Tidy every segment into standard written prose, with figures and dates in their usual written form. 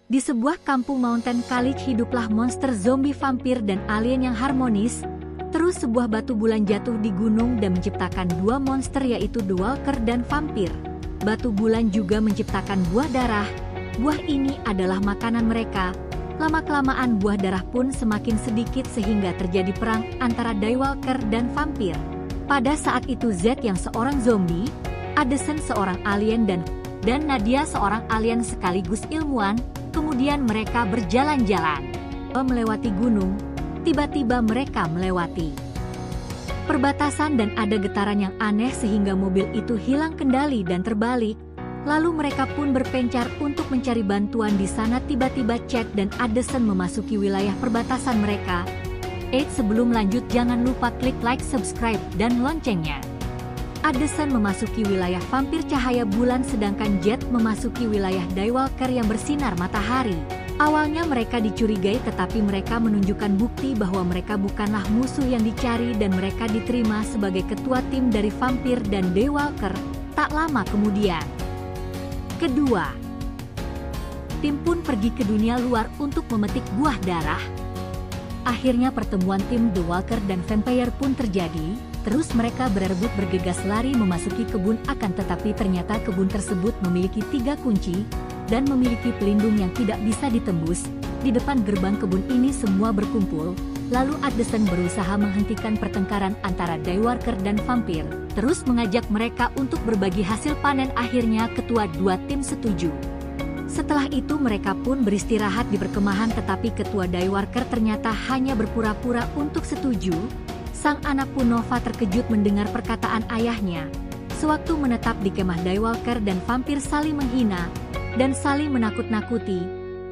Di sebuah kampung Mountain Calich hiduplah monster zombie vampir dan alien yang harmonis. Terus sebuah batu bulan jatuh di gunung dan menciptakan dua monster yaitu The Walker dan vampir. Batu bulan juga menciptakan buah darah. Buah ini adalah makanan mereka. Lama-kelamaan buah darah pun semakin sedikit sehingga terjadi perang antara The Walker dan vampir. Pada saat itu Z yang seorang zombie, Addison seorang alien dan Nadia seorang alien sekaligus ilmuwan. Kemudian mereka berjalan-jalan melewati gunung. Tiba-tiba mereka melewati perbatasan dan ada getaran yang aneh sehingga mobil itu hilang kendali dan terbalik. Lalu mereka pun berpencar untuk mencari bantuan di sana. Tiba-tiba Chad dan Addison memasuki wilayah perbatasan mereka. Sebelum lanjut jangan lupa klik like, subscribe, dan loncengnya. Addison memasuki wilayah vampir cahaya bulan sedangkan Jet memasuki wilayah The Walker yang bersinar matahari. Awalnya mereka dicurigai tetapi mereka menunjukkan bukti bahwa mereka bukanlah musuh yang dicari dan mereka diterima sebagai ketua tim dari vampir dan The Walker. Tak lama kemudian, kedua tim pun pergi ke dunia luar untuk memetik buah darah. Akhirnya pertemuan tim The Walker dan Vampire pun terjadi. Terus mereka berebut bergegas lari memasuki kebun akan tetapi ternyata kebun tersebut memiliki 3 kunci dan memiliki pelindung yang tidak bisa ditembus. Di depan gerbang kebun ini semua berkumpul. Lalu Addison berusaha menghentikan pertengkaran antara The Walker dan vampir. Terus mengajak mereka untuk berbagi hasil panen. Akhirnya ketua 2 tim setuju. Setelah itu mereka pun beristirahat di perkemahan tetapi ketua The Walker ternyata hanya berpura-pura untuk setuju. Sang anak pun Nova terkejut mendengar perkataan ayahnya. Sewaktu menetap di kemah The Walker dan vampir saling menghina dan saling menakut-nakuti.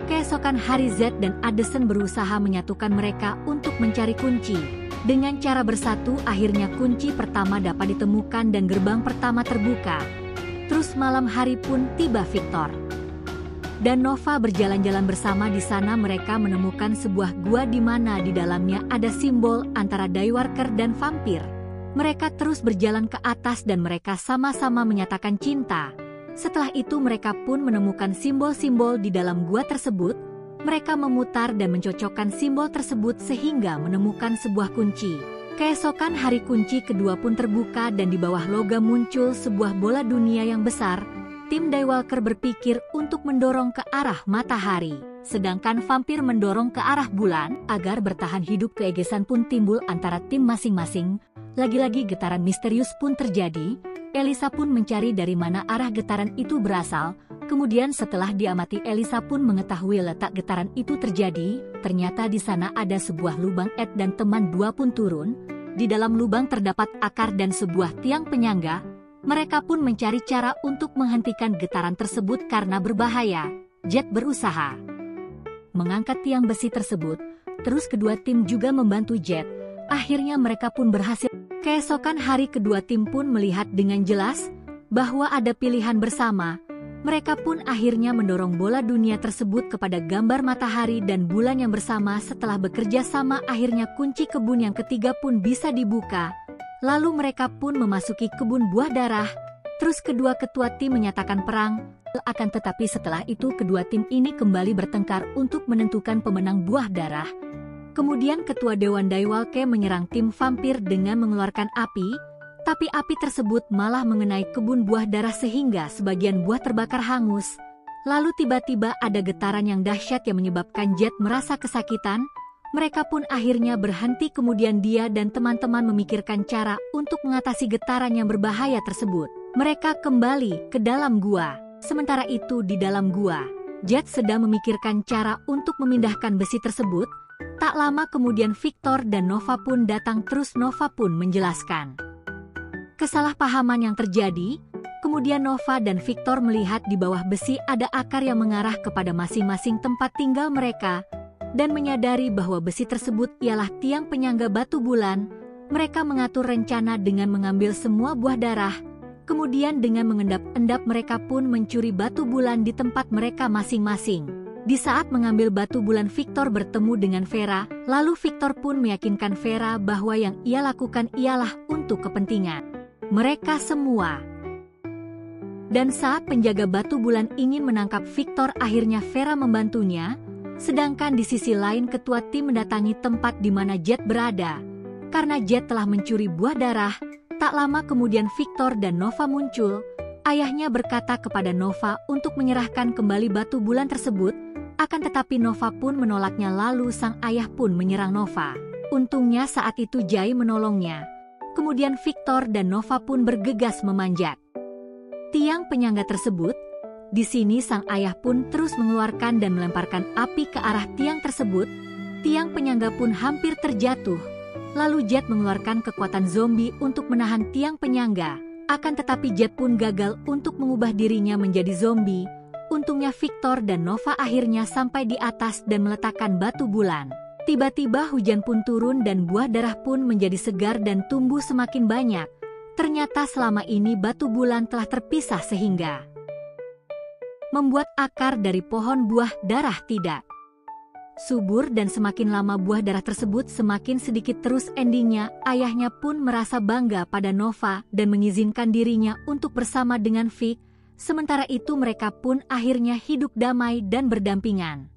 Keesokan hari Z dan Addison berusaha menyatukan mereka untuk mencari kunci. Dengan cara bersatu akhirnya kunci pertama dapat ditemukan dan gerbang pertama terbuka. Terus malam hari pun tiba Victor dan Nova berjalan-jalan bersama. Di sana mereka menemukan sebuah gua di mana di dalamnya ada simbol antara The Walker dan vampir. Mereka terus berjalan ke atas dan mereka sama-sama menyatakan cinta. Setelah itu mereka pun menemukan simbol-simbol di dalam gua tersebut. Mereka memutar dan mencocokkan simbol tersebut sehingga menemukan sebuah kunci. Keesokan hari kunci kedua pun terbuka dan di bawah logam muncul sebuah bola dunia yang besar. Tim The Walker berpikir untuk mendorong ke arah matahari, sedangkan vampir mendorong ke arah bulan. Agar bertahan hidup keegesan pun timbul antara tim masing-masing. Lagi-lagi getaran misterius pun terjadi. Elisa pun mencari dari mana arah getaran itu berasal. Kemudian setelah diamati Elisa pun mengetahui letak getaran itu terjadi. Ternyata di sana ada sebuah lubang. Ed dan teman 2 pun turun. Di dalam lubang terdapat akar dan sebuah tiang penyangga. Mereka pun mencari cara untuk menghentikan getaran tersebut karena berbahaya. Jet berusaha mengangkat tiang besi tersebut. Terus kedua tim juga membantu Jet. Akhirnya mereka pun berhasil. Keesokan hari kedua tim pun melihat dengan jelas bahwa ada pilihan bersama. Mereka pun akhirnya mendorong bola dunia tersebut kepada gambar matahari dan bulan yang bersama. Setelah bekerja sama akhirnya kunci kebun yang ketiga pun bisa dibuka. Lalu mereka pun memasuki kebun buah darah. Terus kedua ketua tim menyatakan perang. Akan tetapi setelah itu kedua tim ini kembali bertengkar untuk menentukan pemenang buah darah. Kemudian ketua Dewan The Walker menyerang tim vampir dengan mengeluarkan api. Tapi api tersebut malah mengenai kebun buah darah sehingga sebagian buah terbakar hangus. Lalu tiba-tiba ada getaran yang dahsyat yang menyebabkan Jet merasa kesakitan. Mereka pun akhirnya berhenti kemudian dia dan teman-teman memikirkan cara untuk mengatasi getaran yang berbahaya tersebut. Mereka kembali ke dalam gua. Sementara itu di dalam gua, Jet sedang memikirkan cara untuk memindahkan besi tersebut. Tak lama kemudian Victor dan Nova pun datang terus Nova pun menjelaskan kesalahpahaman yang terjadi. Kemudian Nova dan Victor melihat di bawah besi ada akar yang mengarah kepada masing-masing tempat tinggal mereka. Dan menyadari bahwa besi tersebut ialah tiang penyangga batu bulan. Mereka mengatur rencana dengan mengambil semua buah darah. Kemudian dengan mengendap-endap mereka pun mencuri batu bulan di tempat mereka masing-masing. Di saat mengambil batu bulan Victor bertemu dengan Vera. Lalu Victor pun meyakinkan Vera bahwa yang ia lakukan ialah untuk kepentingan mereka semua. Dan saat penjaga batu bulan ingin menangkap Victor, akhirnya Vera membantunya, sedangkan di sisi lain ketua tim mendatangi tempat di mana Jet berada. Karena Jet telah mencuri buah darah, tak lama kemudian Victor dan Nova muncul. Ayahnya berkata kepada Nova untuk menyerahkan kembali batu bulan tersebut, akan tetapi Nova pun menolaknya, lalu sang ayah pun menyerang Nova. Untungnya saat itu Jai menolongnya. Kemudian Victor dan Nova pun bergegas memanjat tiang penyangga tersebut. Di sini sang ayah pun terus mengeluarkan dan melemparkan api ke arah tiang tersebut. Tiang penyangga pun hampir terjatuh. Lalu Jet mengeluarkan kekuatan zombie untuk menahan tiang penyangga. Akan tetapi Jet pun gagal untuk mengubah dirinya menjadi zombie. Untungnya Victor dan Nova akhirnya sampai di atas dan meletakkan batu bulan. Tiba-tiba hujan pun turun dan buah darah pun menjadi segar dan tumbuh semakin banyak. Ternyata selama ini batu bulan telah terpisah sehingga membuat akar dari pohon buah darah tidak subur, dan semakin lama buah darah tersebut semakin sedikit. Terus endingnya ayahnya pun merasa bangga pada Nova dan mengizinkan dirinya untuk bersama dengan Vic. Sementara itu mereka pun akhirnya hidup damai dan berdampingan.